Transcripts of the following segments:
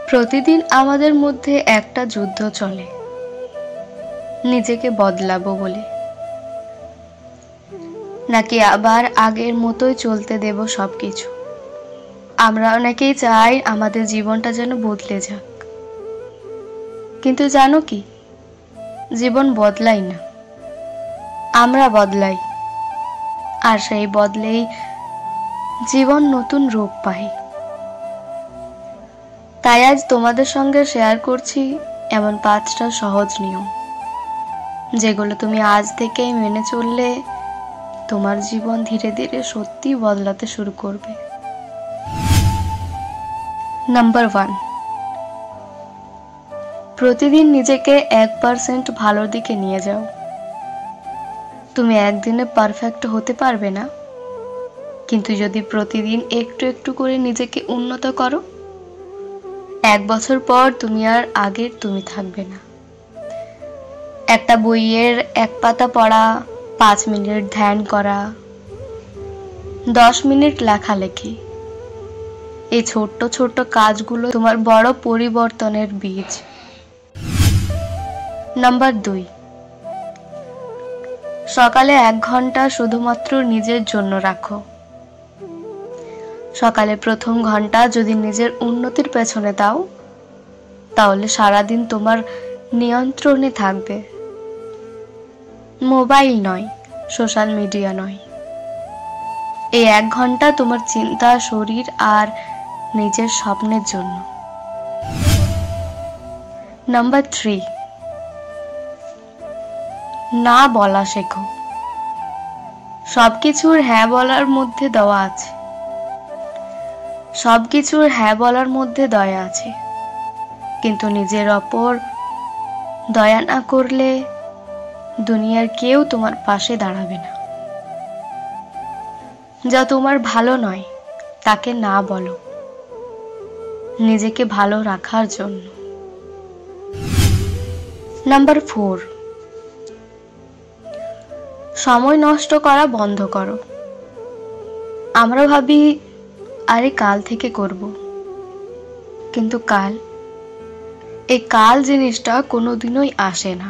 প্রতিদিন আমাদের মধ্যে একটা যুদ্ধ চলে, নিজেকে বদলাবো বলে, নাকি আবার আগের মতোই চলতে দেব সবকিছু। আমরা অনেকেই চাই আমাদের জীবনটা যেন বদলে যাক, কিন্তু জানো কি, জীবন বদলাই না, আমরা বদলাই। আর সেই বদলেই জীবন নতুন রূপ পায়। তাই আজ তোমাদের সঙ্গে শেয়ার করছি এমন 5টা সহজ নিয়ম, যেগুলো তুমি আজ থেকেই মেনে চললে তোমার জীবন ধীরে ধীরে সত্যি বদলাতে শুরু করবে। নাম্বার 1, প্রতিদিন নিজেকে 1% ভালোর দিকে নিয়ে যাও। তুমি একদিনে পারফেক্ট হতে পারবে না, কিন্তু যদি প্রতিদিন একটু একটু করে নিজেকে উন্নত করো, 1 বছর পর তুমি আর আগের তুমি থাকবে না। একটা বইয়ের 1 পাতা পড়া, 5 মিনিট ধ্যান করা, 10 মিনিট লেখালেখি, এই ছোট্ট ছোট্ট কাজগুলো তোমার বড় পরিবর্তনের বীজ। নাম্বার 2, সকালে 1 ঘন্টা শুধুমাত্র নিজের জন্য রাখো। সকালে প্রথম ঘন্টা যদি নিজের উন্নতির পেছনে দাও, তাহলে সারাদিন তোমার নিয়ন্ত্রণে থাকবে। মোবাইল নয়, সোশ্যাল মিডিয়া নয়। এই 1 ঘন্টা তোমার চিন্তা, শরীর আর নিজের স্বপ্নের জন্য। নাম্বার 3, না বলা শেখো। সবকিছুর হ্যাঁ বলার মধ্যে দেওয়া আছে, সবকিছুর হ্যাঁ বলার মধ্যে দয়া আছে, কিন্তু নিজের ওপর দয়া না করলে দুনিয়ার কেউ তোমার পাশে দাঁড়াবে না। যা তোমার ভালো নয় তাকে না বলো, নিজেকে ভালো রাখার জন্য। নাম্বার 4, সময় নষ্ট করা বন্ধ করো। আমরা ভাবি আরে কাল থেকে করব, কিন্তু এই কাল জিনিসটা কোনোদিনই আসে না।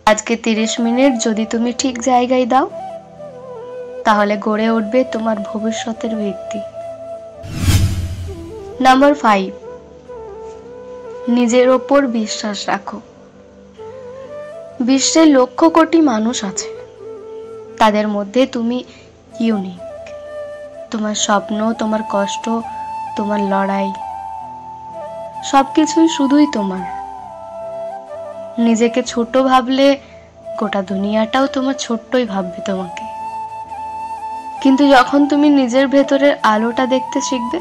আজকে 30 মিনিট যদি তুমি ঠিক জায়গায় দাও, তাহলে গড়ে উঠবে তোমার ভবিষ্যতের ভিত্তি। নাম্বার 5, নিজের ওপর বিশ্বাস রাখো। বিশ্বে লক্ষ কোটি মানুষ আছে, তাদের মধ্যে তুমি ইউনিক। তোমার স্বপ্ন, তোমার কষ্ট, তোমার লড়াই, সবকিছুই শুধুই তোমার। নিজেকে ছোট ভাবলে গোটা দুনিয়াটাও তোমার ছোট্টই ভাববে তোমাকে। কিন্তু যখন তুমি নিজের ভেতরের আলোটা দেখতে শিখবে,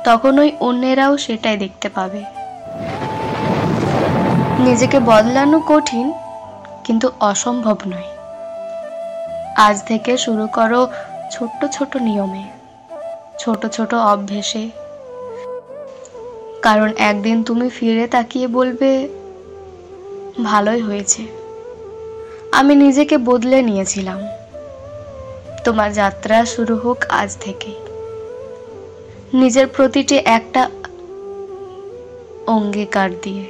তখন ওই অন্যেরাও সেটাই দেখতে পাবে। নিজেকে বদলানো কঠিন, কিন্তু অসম্ভব নয়। আজ থেকে শুরু করো ছোট্ট ছোট নিয়মে, ছোট ছোট অভ্যেসে। কারণ একদিন তুমি ফিরে তাকিয়ে বলবে, ভালোই হয়েছে, আমি নিজেকে বদলে নিয়েছিলাম। তোমার যাত্রা শুরু হোক আজ থেকে, নিজের প্রতিটি একটা অঙ্গীকার দিয়ে।